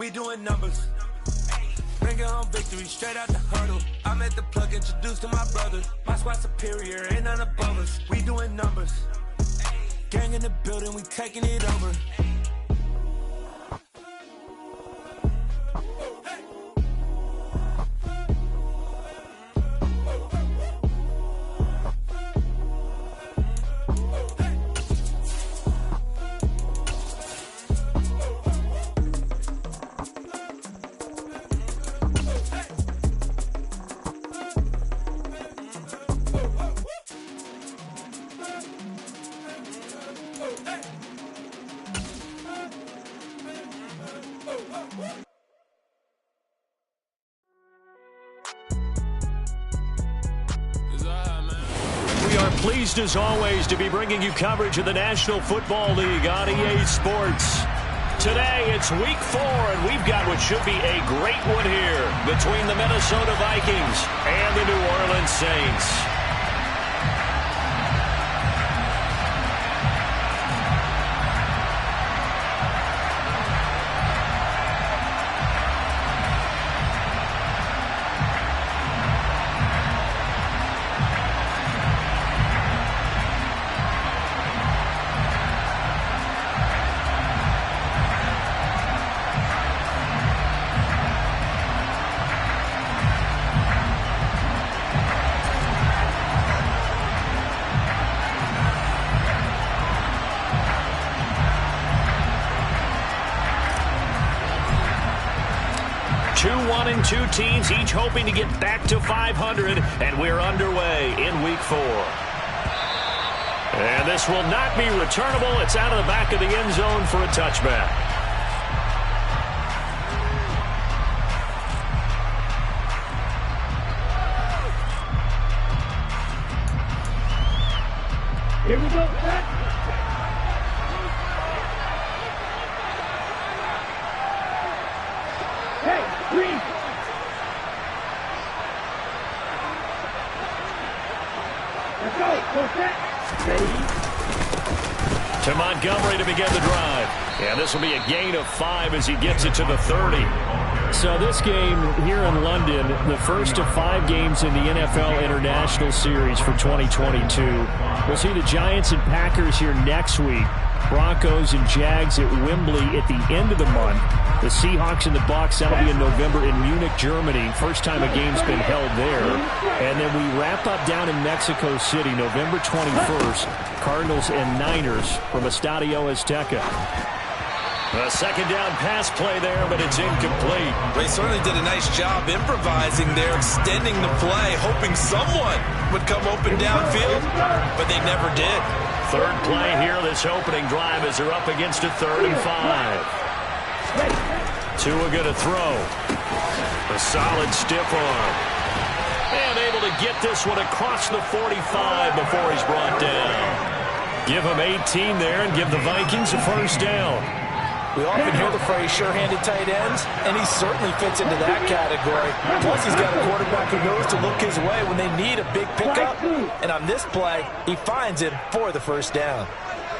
We doing numbers. Bringing home victory straight out the huddle. I'm at the plug, introduced to my brothers. My squad superior, ain't none above us. We doing numbers. Gang in the building, we taking it over. Pleased as always to be bringing you coverage of the National Football League on EA Sports. Today it's week 4 and we've got what should be a great one here between the Minnesota Vikings and the New Orleans Saints. Two teams each hoping to get back to 500, and we're underway in week 4. And this will not be returnable. It's out of the back of the end zone for a touchback. Here we go, set. Hey, green. Let's go. Go set. Ready. To Montgomery to begin the drive. And this will be a gain of 5 as he gets it to the 30. So this game here in London, the first of 5 games in the NFL International Series for 2022. We'll see the Giants and Packers here next week. Broncos and Jags at Wembley at the end of the month. The Seahawks and the Bucs, that'll be in November in Munich, Germany. First time a game's been held there. And then we wrap up down in Mexico City, November 21st. Cardinals and Niners from Estadio Azteca. A second down pass play there, but it's incomplete. They certainly did a nice job improvising there, extending the play, hoping someone would come open downfield, but they never did. Third play here, this opening drive as they're up against a 3rd and 5. Tua gonna throw. A solid stiff arm. And able to get this one across the 45 before he's brought down. Give him 18 there and give the Vikings a first down. We often hear the phrase sure-handed tight ends, and he certainly fits into that category. Plus, he's got a quarterback who knows to look his way when they need a big pickup. And on this play, he finds him for the first down.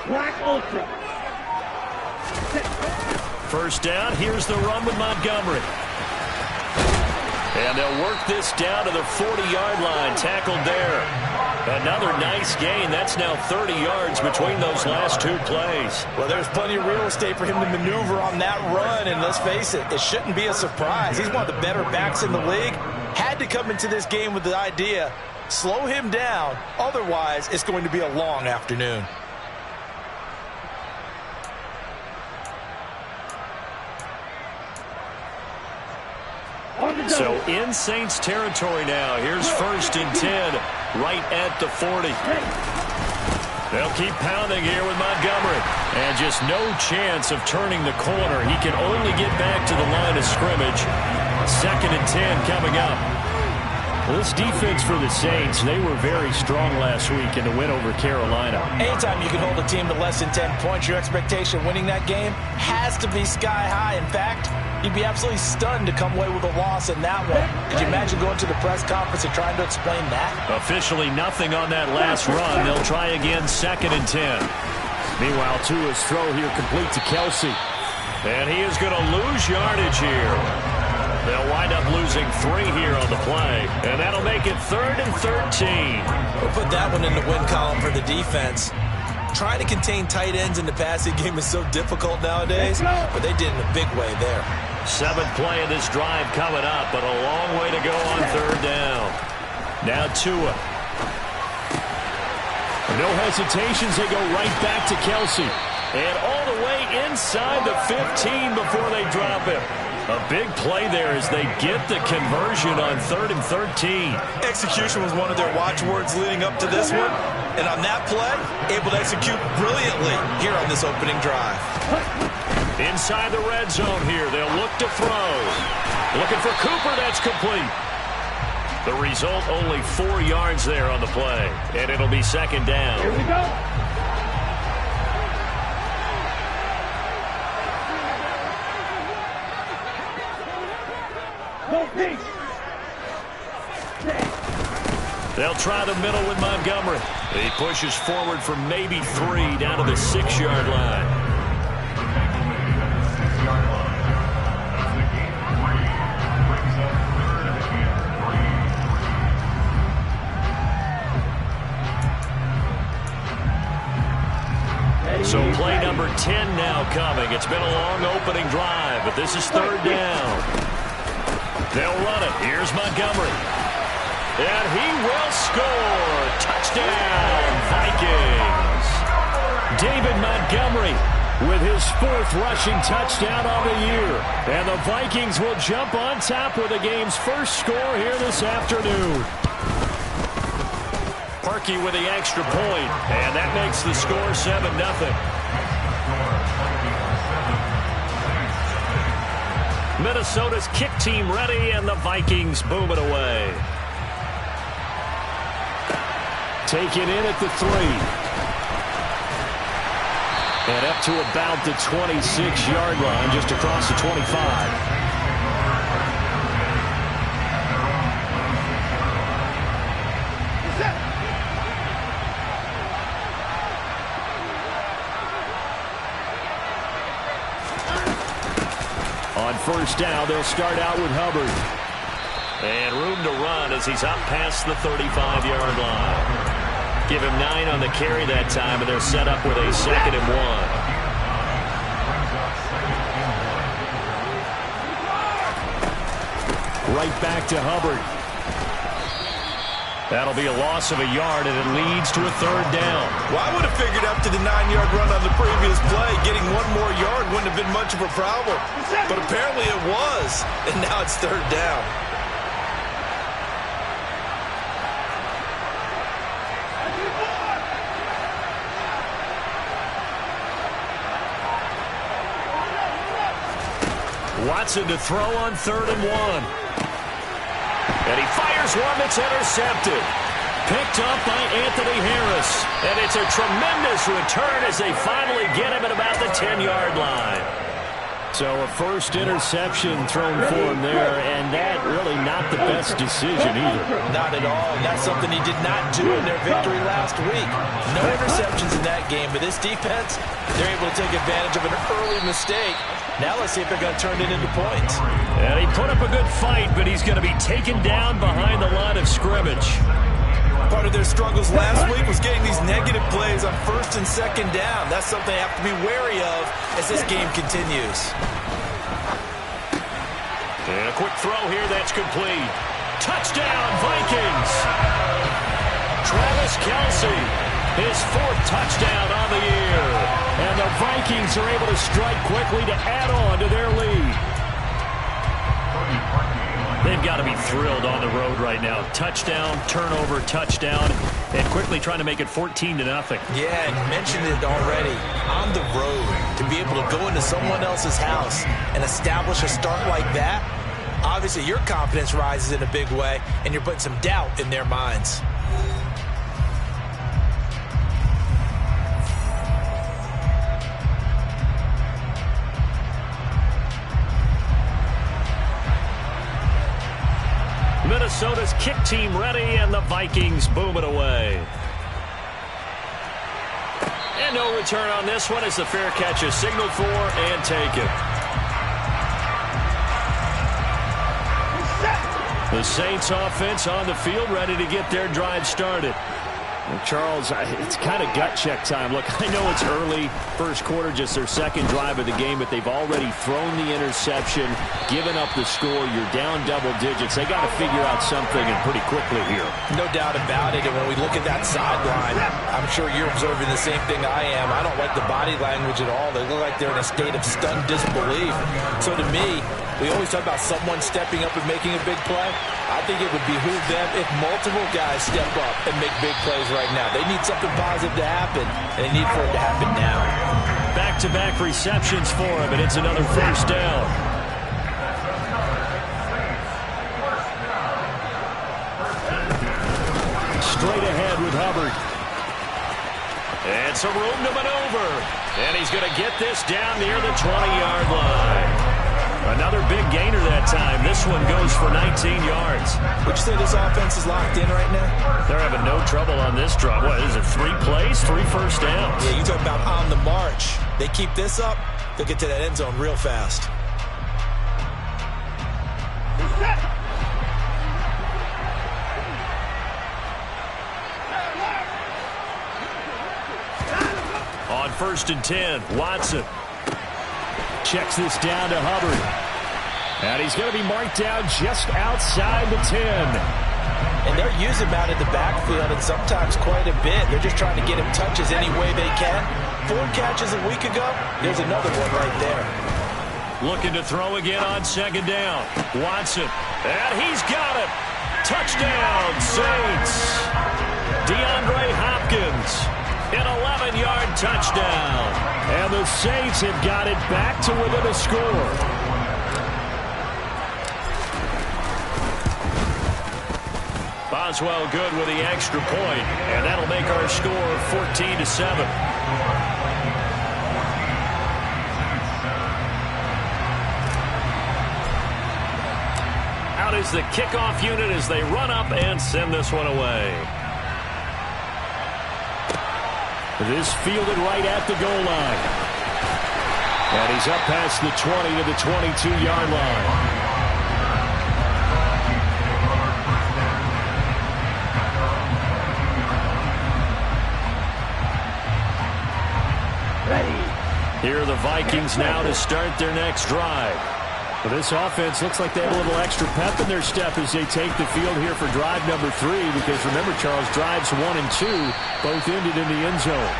Black Ultra. First down, here's the run with Montgomery. And they'll work this down to the 40-yard line, tackled there. Another nice gain. That's now 30 yards between those last 2 plays. Well, there's plenty of real estate for him to maneuver on that run, and let's face it, it shouldn't be a surprise. He's one of the better backs in the league. Had to come into this game with the idea, slow him down, otherwise it's going to be a long afternoon. So in Saints territory now. Here's 1st and 10 right at the 40. They'll keep pounding here with Montgomery. And just no chance of turning the corner. He can only get back to the line of scrimmage. 2nd and 10 coming up. Well, this defense for the Saints, they were very strong last week in the win over Carolina. Anytime you can hold a team to less than 10 points, your expectation winning that game has to be sky high. In fact, you'd be absolutely stunned to come away with a loss in that one. Could you imagine going to the press conference and trying to explain that? Officially nothing on that last run. They'll try again, 2nd and 10. Meanwhile, Tua's throw here complete to Kelsey. And he is going to lose yardage here. They'll wind up losing 3 here on the play. And that'll make it 3rd and 13. We'll put that one in the win column for the defense. Trying to contain tight ends in the passing game is so difficult nowadays, but they did in a big way there. 7th play of this drive coming up, but a long way to go on 3rd down. Now Tua. No hesitations, they go right back to Kelsey. And all the way inside the 15 before they drop him. A big play there as they get the conversion on 3rd and 13. Execution was one of their watchwords leading up to this one. And on that play, able to execute brilliantly here on this opening drive. Inside the red zone here, they'll look to throw. Looking for Cooper, that's complete. The result, only 4 yards there on the play. And it'll be 2nd down. Here we go. They'll try the middle with Montgomery. He pushes forward for maybe 3 down to the 6-yard line. So play number 10 now coming. It's been a long opening drive, but this is 3rd down. They'll run it. Here's Montgomery. And he will score. Touchdown, Vikings. David Montgomery with his 4th rushing touchdown on the year. And the Vikings will jump on top with the game's first score here this afternoon. Parkey with the extra point, and that makes the score 7-0. Minnesota's kick team ready, and the Vikings boom it away. Taken in at the 3. And up to about the 26-yard line, just across the 25. On 1st down, they'll start out with Hubbard. And room to run as he's up past the 35-yard line. Give him 9 on the carry that time, and they're set up with a 2nd and 1. Right back to Hubbard. That'll be a loss of a yard, and it leads to a 3rd down. Well, I would have figured up to the 9-yard run on the previous play. Getting 1 more yard wouldn't have been much of a problem. But apparently it was, and now it's 3rd down. Watson to throw on 3rd and 1. And he fires one that's intercepted. Picked up by Anthony Harris. And it's a tremendous return as they finally get him at about the 10-yard line. So a first interception thrown for him there, and that really not the best decision either. Not at all, and that's something he did not do in their victory last week. No interceptions in that game, but this defense, they're able to take advantage of an early mistake. Now let's see if they're going to turn it into points. And he put up a good fight, but he's going to be taken down behind the line of scrimmage. Part of their struggles last week was getting these negative plays on 1st and 2nd down. That's something they have to be wary of as this game continues. And a quick throw here, that's complete. Touchdown, Vikings! Travis Kelce, his 4th touchdown on the year. And the Vikings are able to strike quickly to add on to their lead. They've got to be thrilled on the road right now. Touchdown, turnover, touchdown, and quickly trying to make it 14-0. Yeah, and you mentioned it already. On the road, to be able to go into someone else's house and establish a start like that, obviously your confidence rises in a big way, and you're putting some doubt in their minds. Minnesota's kick team ready, and the Vikings boom it away. And no return on this one as the fair catch is signaled for and taken. The Saints offense on the field, ready to get their drive started. And Charles, it's kind of gut check time. Look, I know it's early, first quarter, just their second drive of the game, but they've already thrown the interception, given up the score. You're down double digits. They got to figure out something, and pretty quickly here. No doubt about it. And when we look at that sideline, I'm sure you're observing the same thing I am. I don't like the body language at all. They look like they're in a state of stunned disbelief. So to me, we always talk about someone stepping up and making a big play. I think it would behoove them if multiple guys step up and make big plays right now. They need something positive to happen, and they need for it to happen now. Back-to-back receptions for him, and it's another first down. Straight ahead with Hubbard. And some room to maneuver. And he's going to get this down near the 20-yard line. Another big gainer that time. This one goes for 19 yards. Would you say this offense is locked in right now? They're having no trouble on this drive. What is it, 3 plays, 3 first downs? Yeah, you talk about on the march. They keep this up, they'll get to that end zone real fast. On 1st and 10, Watson checks this down to Hubbard. And he's going to be marked down just outside the 10. And they're using him out in the backfield, and sometimes quite a bit. They're just trying to get him touches any way they can. 4 catches a week ago. There's another one right there. Looking to throw again on 2nd down. Watson. And he's got it. Touchdown, Saints. DeAndre Hopkins. An 11-yard touchdown. And the Saints have got it back to within a score. Boswell good with the extra point, and that'll make our score 14-7. Out is the kickoff unit as they run up and send this one away. This fielded right at the goal line. And he's up past the 20 to the 22-yard line. Ready. Here are the Vikings now to start their next drive. Well, this offense looks like they have a little extra pep in their step as they take the field here for drive number 3, because remember, Charles, drives 1 and 2 both ended in the end zone.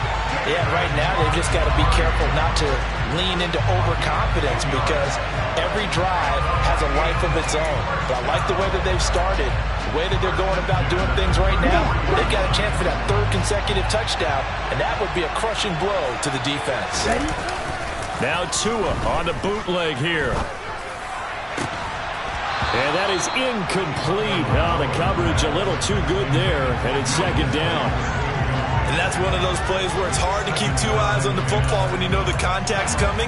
Yeah, right now they've just got to be careful not to lean into overconfidence, because every drive has a life of its own. But I like the way that they've started, the way that they're going about doing things right now. They've got a chance for that 3rd consecutive touchdown, and that would be a crushing blow to the defense. Ready. Now Tua on the bootleg here. And that is incomplete. Oh, the coverage a little too good there, and it's 2nd down. And that's one of those plays where it's hard to keep 2 eyes on the football when you know the contact's coming,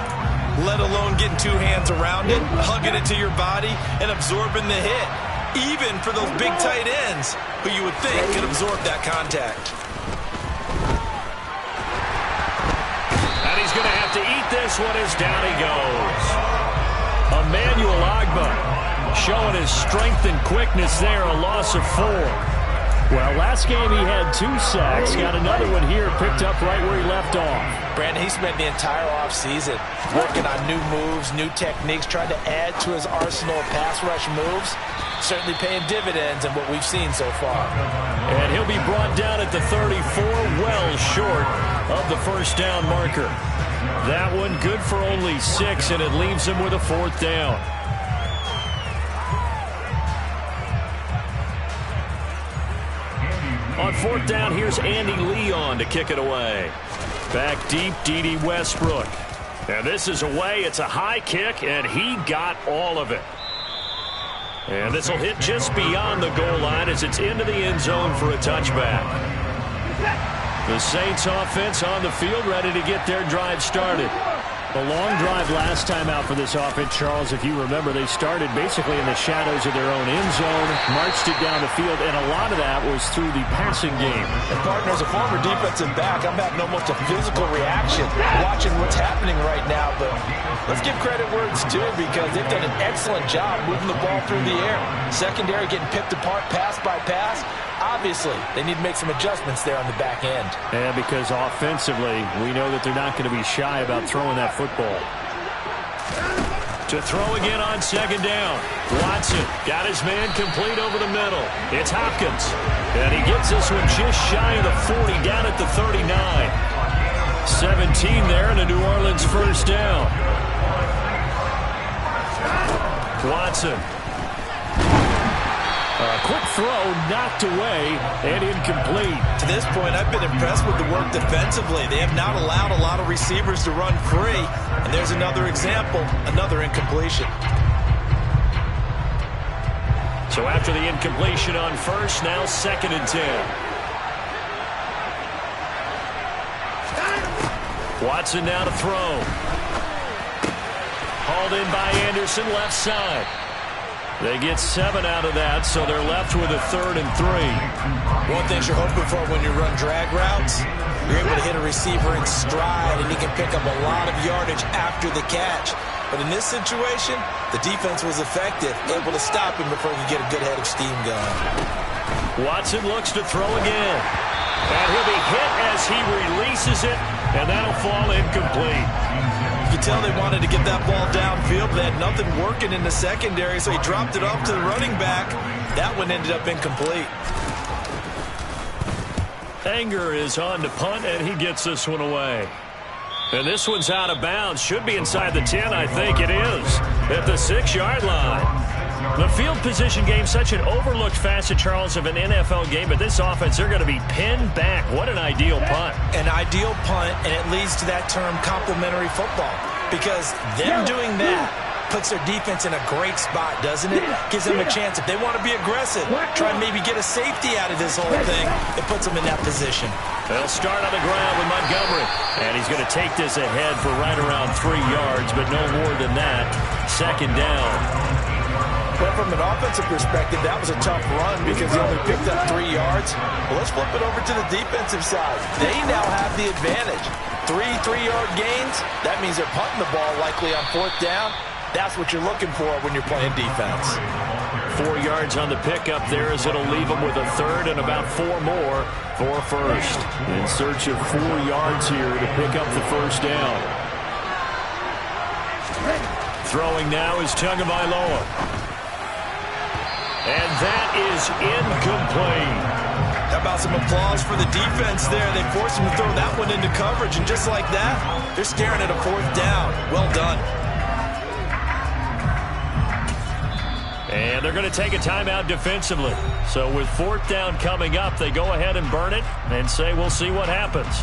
let alone getting 2 hands around it, hugging it to your body, and absorbing the hit, even for those big tight ends who you would think could absorb that contact. And he's going to have to eat this one as down he goes. Emmanuel Ogbah showing his strength and quickness there, a loss of 4. Well, last game he had 2 sacks. Got another one here, picked up right where he left off. Brandon, he spent the entire offseason working on new moves, new techniques, trying to add to his arsenal of pass rush moves. Certainly paying dividends in what we've seen so far. And he'll be brought down at the 34, well short of the 1st down marker. That one good for only 6, and it leaves him with a 4th down. On 4th down, here's Andy Leon to kick it away. Back deep, Dede Westbrook. And this is away. It's a high kick, and he got all of it. And this will hit just beyond the goal line as it's into the end zone for a touchback. The Saints offense on the field, ready to get their drive started. The long drive last time out for this offense, Charles, if you remember, they started basically in the shadows of their own end zone, marched it down the field, and a lot of that was through the passing game. And partner, as a former defensive back, I'm having almost a physical reaction watching what's happening right now. But let's give credit where it's due, because they've done an excellent job moving the ball through the air. Secondary getting picked apart pass by pass. Obviously, they need to make some adjustments there on the back end. Yeah, because offensively, we know that they're not going to be shy about throwing that football. To throw again on second down. Watson got his man complete over the middle. It's Hopkins. And he gets this one just shy of the 40, down at the 39. 17 there, and a New Orleans first down. Watson. A quick throw, knocked away, and incomplete. To this point, I've been impressed with the work defensively. They have not allowed a lot of receivers to run free. And there's another example, another incompletion. So after the incompletion on first, now 2nd and 10. Watson now to throw. Hauled in by Anderson, left side. They get 7 out of that, so they're left with a 3rd and 3. One thing you're hoping for when you run drag routes, you're able to hit a receiver in stride, and he can pick up a lot of yardage after the catch. But in this situation, the defense was effective, able to stop him before he could get a good head of steam going. Watson looks to throw again. And he'll be hit as he releases it, and that'll fall incomplete. You can tell they wanted to get that ball downfield, but they had nothing working in the secondary, so he dropped it off to the running back. That one ended up incomplete. Anger is on to punt, and he gets this one away. And this one's out of bounds. Should be inside the 10, I think it is. At the 6-yard line. The field position game, such an overlooked facet, Charles, of an NFL game, but this offense, they're going to be pinned back. What an ideal punt. An ideal punt, and it leads to that term complementary football, because them doing that puts their defense in a great spot, doesn't it? Gives them a chance. If they want to be aggressive, try and maybe get a safety out of this whole thing, it puts them in that position. They'll start on the ground with Montgomery, and he's going to take this ahead for right around 3 yards, but no more than that. 2nd down. But from an offensive perspective, that was a tough run because he only picked up 3 yards. Well, let's flip it over to the defensive side. They now have the advantage. 3 3-yard gains, that means they're punting the ball likely on 4th down. That's what you're looking for when you're playing defense. 4 yards on the pickup there as it'll leave them with a 3rd and about 4 more for first. In search of 4 yards here to pick up the first down. Throwing now is Tagovailoa. And that is incomplete. How about some applause for the defense there? They forced him to throw that one into coverage, and just like that, they're staring at a 4th down. Well done. And they're going to take a timeout defensively. So with 4th down coming up, they go ahead and burn it and say we'll see what happens.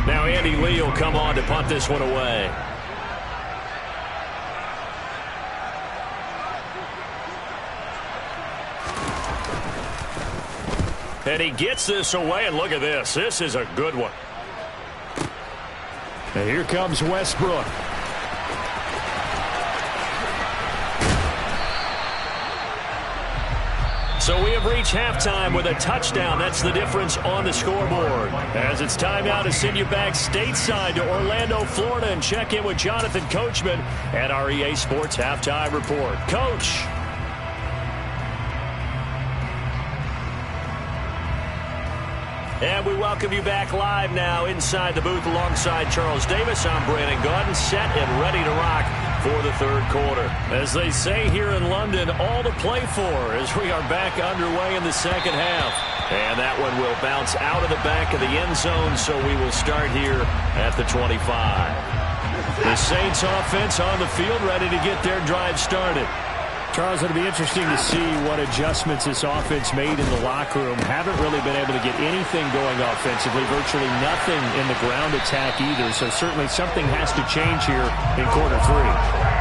Now Andy Lee will come on to punt this one away. And he gets this away, and look at this. This is a good one. And here comes Westbrook. So we have reached halftime with a touchdown. That's the difference on the scoreboard. As it's time now to send you back stateside to Orlando, Florida, and check in with Jonathan Coachman at our EA Sports Halftime Report. Coach. And we welcome you back live now inside the booth alongside Charles Davis. I'm Brandon Gaudin, set and ready to rock for the 3rd quarter. As they say here in London, all to play for as we are back underway in the 2nd half. And that one will bounce out of the back of the end zone, so we will start here at the 25. The Saints offense on the field, ready to get their drive started. Charles, it'll be interesting to see what adjustments this offense made in the locker room. Haven't really been able to get anything going offensively, virtually nothing in the ground attack either. So certainly something has to change here in quarter 3.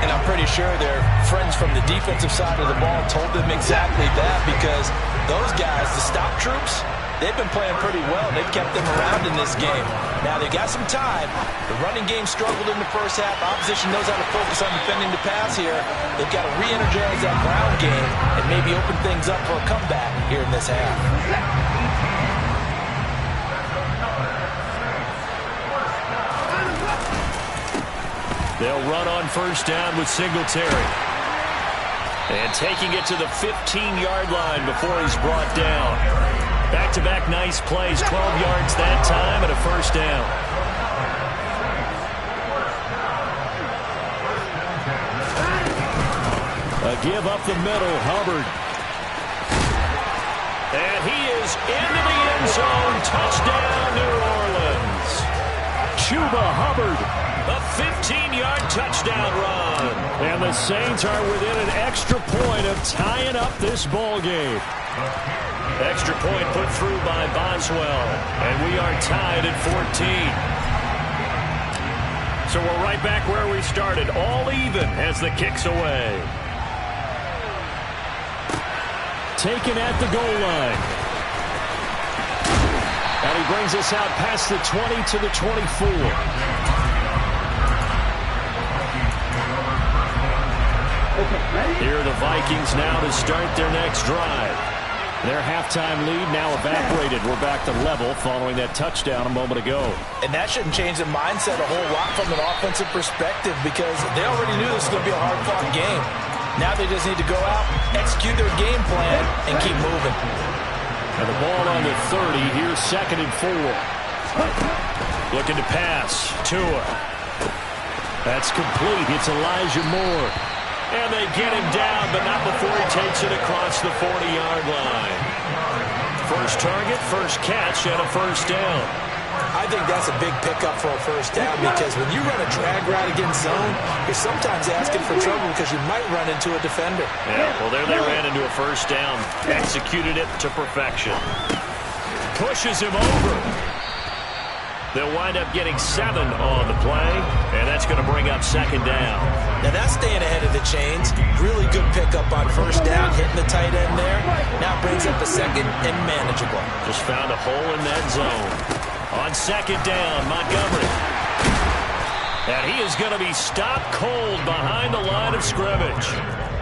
And I'm pretty sure their friends from the defensive side of the ball told them exactly that, because those guys, the stop troops, they've been playing pretty well. They've kept them around in this game. Now, they've got some time. The running game struggled in the first half. Opposition knows how to focus on defending the pass here. They've got to re-energize that ground game and maybe open things up for a comeback here in this half. They'll run on first down with Singletary. And taking it to the 15-yard line before he's brought down. Back-to-back nice plays, 12 yards that time and a first down. A give up the middle, Hubbard. And he is into the end zone. Touchdown, New Orleans. Chuba Hubbard. A 15-yard touchdown run. And the Saints are within an extra point of tying up this ball game. Extra point put through by Boswell. And we are tied at 14. So we're right back where we started. All even as the kick's away. Taken at the goal line. And he brings us out past the 20 to the 24. Here are the Vikings now to start their next drive. Their halftime lead now evaporated. We're back to level following that touchdown a moment ago. And that shouldn't change the mindset a whole lot from an offensive perspective because they already knew this was going to be a hard-fought game. Now they just need to go out, execute their game plan, and keep moving. And the ball on the 30. Here's 2nd and 4. Looking to pass. Tua. That's complete. It's Elijah Moore. And they get him down, but not before he takes it across the 40-yard line. First target, first catch, and a first down. I think that's a big pickup for a first down because when you run a drag route against zone, you're sometimes asking for trouble because you might run into a defender. Yeah, well, there they ran into a first down. Executed it to perfection. Pushes him over. They'll wind up getting 7 on the play, and that's going to bring up 2nd down. Now that's staying ahead of the chains. Really good pickup on first down, hitting the tight end there. Now brings up a 2nd and manageable. Just found a hole in that zone. On 2nd down, Montgomery. And he is going to be stopped cold behind the line of scrimmage.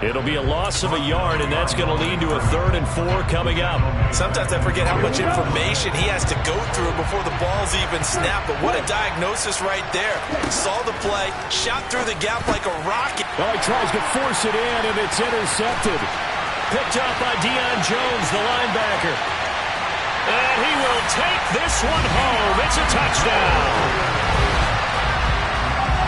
It'll be a loss of a yard, and that's going to lead to a 3rd and 4 coming up. Sometimes I forget how much information he has to go through before the ball's even snapped. But what a diagnosis right there. Saw the play, shot through the gap like a rocket. Well, he tries to force it in, and it's intercepted. Picked up by Deion Jones, the linebacker. And he will take this one home. It's a touchdown.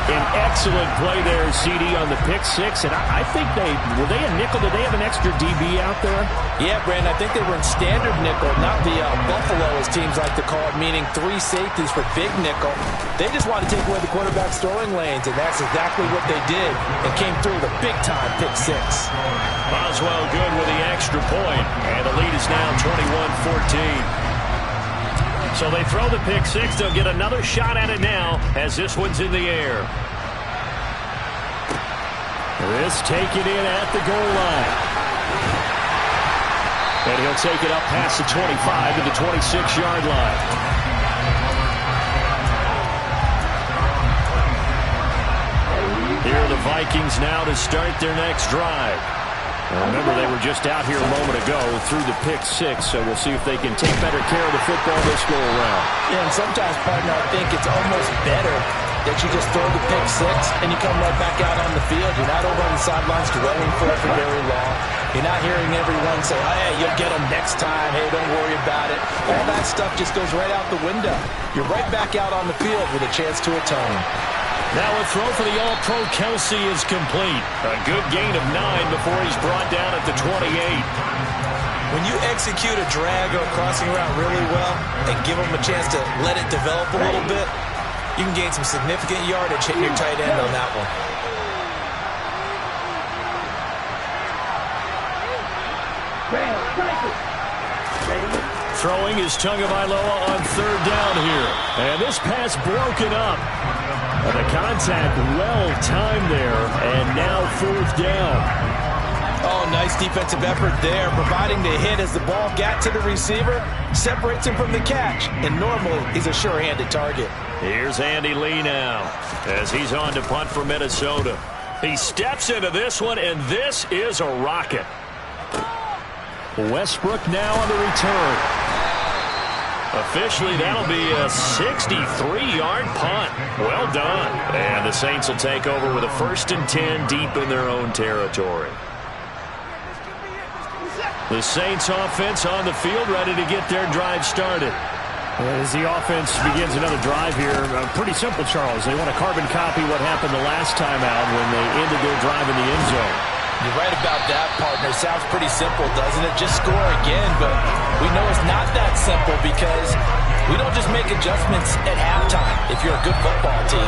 An excellent play there, CD, on the pick 6. And I think were they a nickel? Did they have an extra DB out there? Yeah, Brandon, I think they were in standard nickel, not the Buffalo, as teams like to call it, meaning 3 safeties for big nickel. They just wanted to take away the quarterback's throwing lanes, and that's exactly what they did. And came through with a big-time pick 6. Boswell good with the extra point, and the lead is now 21-14. So they throw the pick 6. They'll get another shot at it now as this one's in the air. This taken in at the goal line. And he'll take it up past the 25 to the 26-yard line. Here are the Vikings now to start their next drive. Remember, they were just out here a moment ago through the pick 6, so we'll see if they can take better care of the football this go around. Yeah, and sometimes, partner, I think it's almost better that you just throw the pick 6 and you come right back out on the field. You're not over on the sidelines dwelling for very long. You're not hearing everyone say, oh, hey, you'll get them next time. Hey, don't worry about it. All that stuff just goes right out the window. You're right back out on the field with a chance to atone. Now a throw for the All-Pro Kelsey is complete. A good gain of 9 before he's brought down at the 28. When you execute a drag or a crossing route really well and give them a chance to let it develop a little bit, you can gain some significant yardage hitting your tight end on that one. Throwing is Tagovailoa on 3rd down here. And this pass broken up. The contact well timed there, and now 4th down. Oh, nice defensive effort there, providing the hit as the ball got to the receiver, separates him from the catch, and normally he's a sure-handed target. Here's Andy Lee now as he's on to punt for Minnesota. He steps into this one, and this is a rocket. Westbrook now on the return. Officially, that'll be a 63-yard punt. Well done. And the Saints will take over with a 1st and 10 deep in their own territory. The Saints offense on the field, ready to get their drive started. As the offense begins another drive here, pretty simple, Charles. They want to carbon copy what happened the last time out when they ended their drive in the end zone. You're right about that, partner. Sounds pretty simple, doesn't it? Just score again, but we know it's not that simple because we don't just make adjustments at halftime if you're a good football team.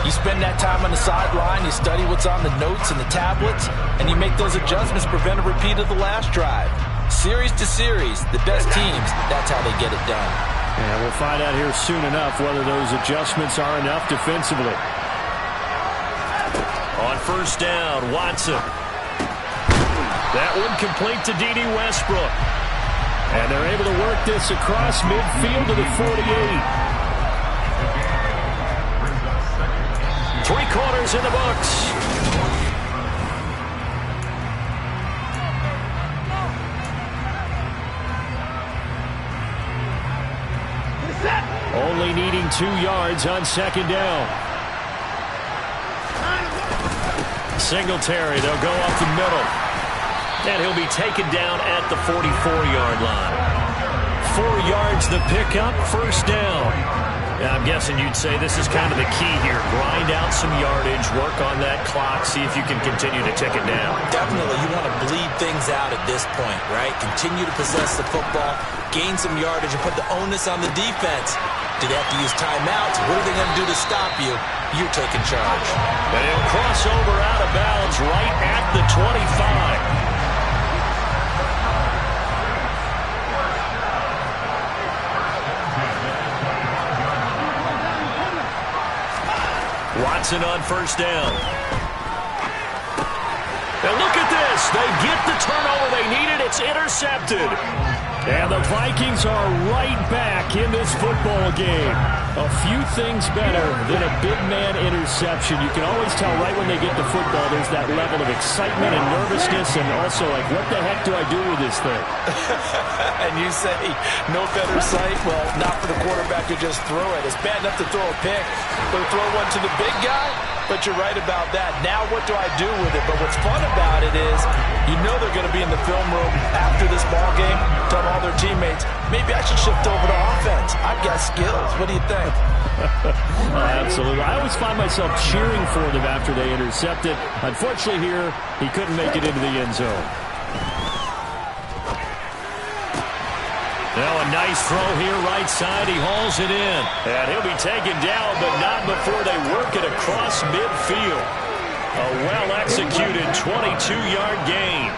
You spend that time on the sideline, you study what's on the notes and the tablets, and you make those adjustments, prevent a repeat of the last drive. Series to series, the best teams, that's how they get it done. And we'll find out here soon enough whether those adjustments are enough defensively. On 1st down, Watson. That one complete to D.D. Westbrook. And they're able to work this across midfield to the 48. 3 quarters in the books. Only needing 2 yards on 2nd down. Singletary, they'll go up the middle. And he'll be taken down at the 44-yard line. 4 yards the pickup, 1st down. I'm guessing you'd say this is kind of the key here. Grind out some yardage, work on that clock, see if you can continue to tick it down. Definitely, you want to bleed things out at this point, right? Continue to possess the football, gain some yardage, and put the onus on the defense. Do they have to use timeouts? What are they going to do to stop you? You're taking charge. And he'll cross over out of bounds right at the 25. Watson on 1st down. And look at this. They get the turnover they needed. It's intercepted. And the Vikings are right back in this football game. A few things better than a big man interception. You can always tell right when they get the football, there's that level of excitement and nervousness, and also like, what the heck do I do with this thing? And you say, no better sight? Well, not for the quarterback to just throw it. It's bad enough to throw a pick, but to throw one to the big guy? But you're right about that. Now what do I do with it? But what's fun about it is you know they're going to be in the film room after this ball game, tell all their teammates, maybe I should shift over to offense. I've got skills. What do you think? Absolutely. I always find myself cheering for them after they intercept it. Unfortunately here, he couldn't make it into the end zone. Now a nice throw here right side. He hauls it in. And he'll be taken down, but not before they work it across midfield. A well-executed 22-yard gain.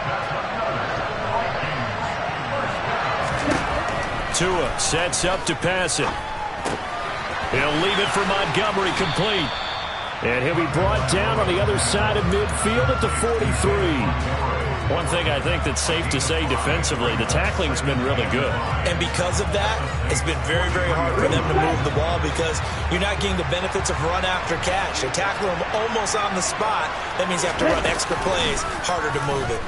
Tua sets up to pass it. He'll leave it for Montgomery complete. And he'll be brought down on the other side of midfield at the 43. One thing I think that's safe to say defensively, the tackling's been really good. And because of that, it's been very, very hard for them to move the ball because you're not getting the benefits of run after catch. They tackle them almost on the spot. That means you have to run extra plays, harder to move it.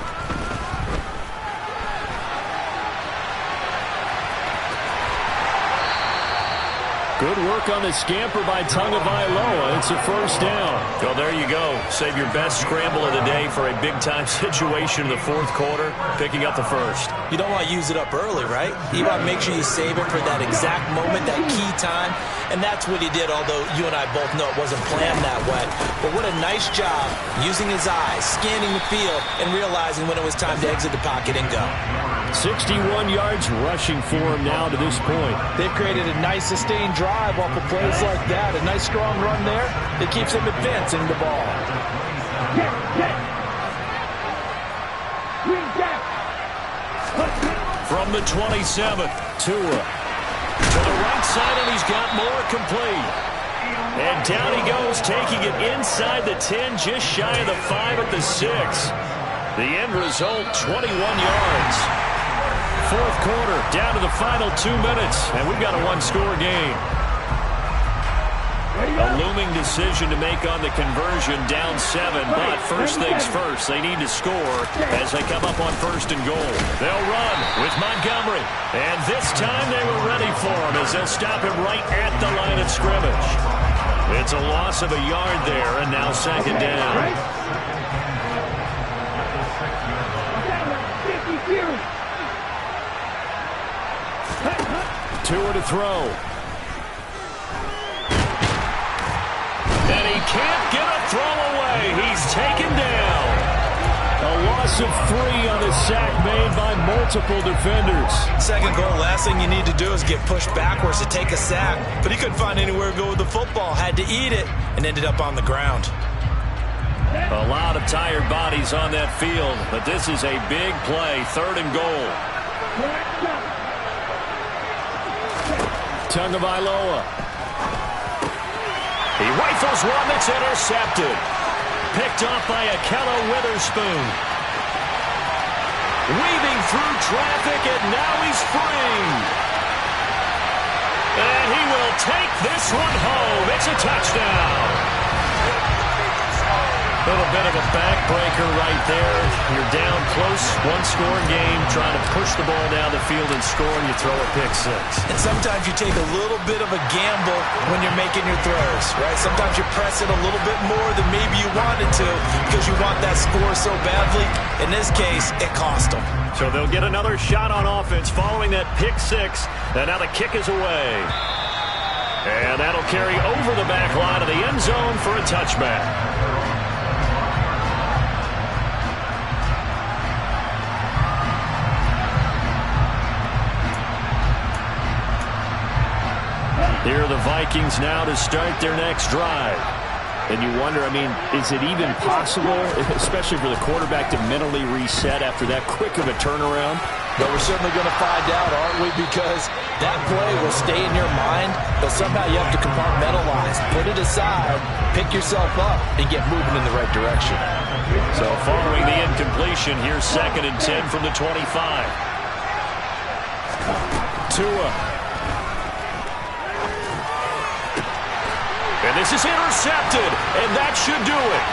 Good work on the scamper by Tagovailoa. It's a 1st down. Well, there you go. Save your best scramble of the day for a big-time situation in the 4th quarter, picking up the 1st. You don't want to use it up early, right? You want to make sure you save it for that exact moment, that key time. And that's what he did, although you and I both know it wasn't planned that way. But what a nice job using his eyes, scanning the field, and realizing when it was time to exit the pocket and go. 61 yards rushing for him now to this point. They've created a nice sustained drive off of plays like that. A nice strong run there that keeps them advancing the ball. From the 27th, Tua to the right side, and he's got more complete. And down he goes, taking it inside the 10, just shy of the 5 at the 6. The end result, 21 yards. Fourth quarter, down to the final 2 minutes, and we've got a one-score game. A looming decision to make on the conversion, down 7, but first things first, they need to score as they come up on 1st and goal. They'll run with Montgomery, and this time they were ready for him as they'll stop him right at the line of scrimmage. It's a loss of a yard there, and now 2nd down. Tua to throw. And he can't get a throw away. He's taken down. A loss of 3 on a sack made by multiple defenders. 2nd goal, last thing you need to do is get pushed backwards to take a sack. But he couldn't find anywhere to go with the football. Had to eat it and ended up on the ground. A lot of tired bodies on that field, but this is a big play, 3rd and goal. Tagovailoa. He rifles one that's intercepted. Picked off by Ahkello Witherspoon. Weaving through traffic, and now he's free. And he will take this one home. It's a touchdown. A little bit of a backbreaker right there. You're down close, one-score game, trying to push the ball down the field and score, and you throw a pick 6. And sometimes you take a little bit of a gamble when you're making your throws, right? Sometimes you press it a little bit more than maybe you wanted to because you want that score so badly. In this case, it cost them. So they'll get another shot on offense following that pick 6, and now the kick is away. And that'll carry over the back line of the end zone for a touchback. Here are the Vikings now to start their next drive. And you wonder, I mean, is it even possible, especially for the quarterback, to mentally reset after that quick of a turnaround? But we're certainly going to find out, aren't we? Because that play will stay in your mind, but somehow you have to compartmentalize. Put it aside, pick yourself up, and get moving in the right direction. So following the incompletion, here's 2nd and 10 from the 25. Tua. And this is intercepted, and that should do it.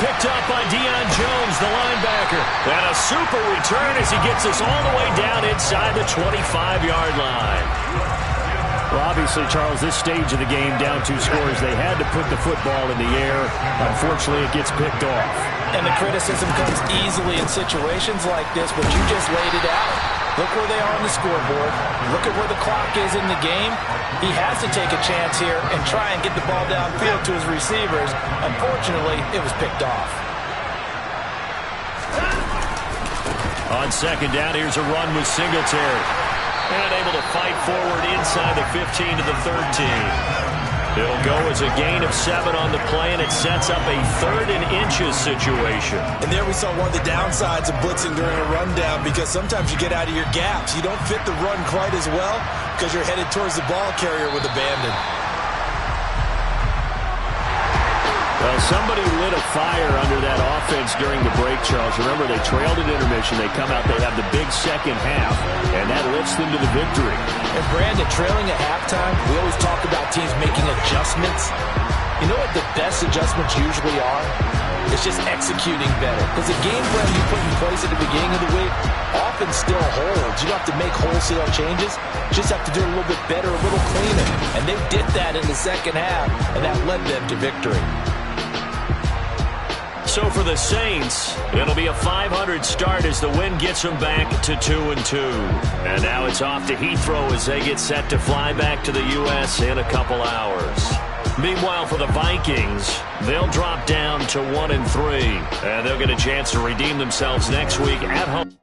Picked up by Deion Jones, the linebacker. And a super return as he gets us all the way down inside the 25-yard line. Well, obviously, Charles, this stage of the game, down 2 scores, they had to put the football in the air. Unfortunately, it gets picked off. And the criticism comes easily in situations like this, but you just laid it out. Look where they are on the scoreboard. Look at where the clock is in the game. He has to take a chance here and try and get the ball downfield to his receivers. Unfortunately, it was picked off. On 2nd down, here's a run with Singletary. And able to fight forward inside the 15 to the 13. It'll go as a gain of 7 on the play, and it sets up a 3rd and inches situation. And there we saw one of the downsides of blitzing during a rundown, because sometimes you get out of your gaps. You don't fit the run quite as well because you're headed towards the ball carrier with abandon. Well, somebody lit a fire under that offense during the break, Charles. Remember, they trailed at intermission. They come out, they have the big second half, and that lifts them to the victory. And Brandon, trailing at halftime, we always talk about teams making adjustments. You know what the best adjustments usually are? It's just executing better. Because the game plan you put in place at the beginning of the week often still holds. You don't have to make wholesale changes. You just have to do it a little bit better, a little cleaner. And they did that in the second half, and that led them to victory. So for the Saints, it'll be a .500 start as the win gets them back to 2-2. And now it's off to Heathrow as they get set to fly back to the U.S. in a couple hours. Meanwhile, for the Vikings, they'll drop down to 1-3. And they'll get a chance to redeem themselves next week at home.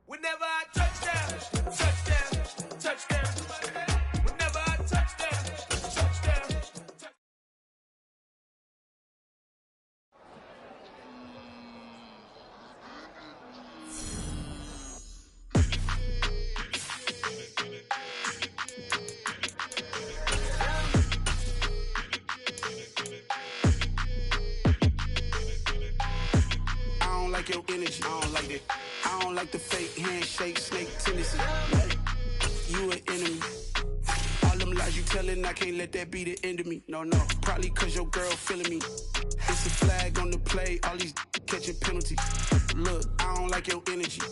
Whenever I touchdown, touchdown, touchdown. Whenever I touchdown, touchdown. energy. I don't like that. I don't like the fake handshake, snake tendency. You an enemy. All them lies you telling, I can't let that be the end of me. No, probably cause your girl feeling me. It's a flag on the play, all these catching penalties. Look, I don't like your energy.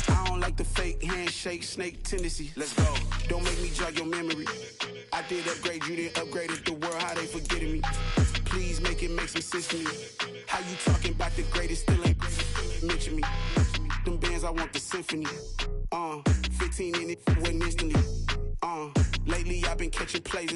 I don't like the fake handshake, snake tendency. Let's go. Don't make me jog your memory. I did upgrade, you didn't upgrade it. The world, how they forgetting me. Please make it make some sense to me. How you talking about the greatest, still ain't mention me. Them bands, I want the symphony. 15 in it, wasn't instantly. Lately I've been catching plays.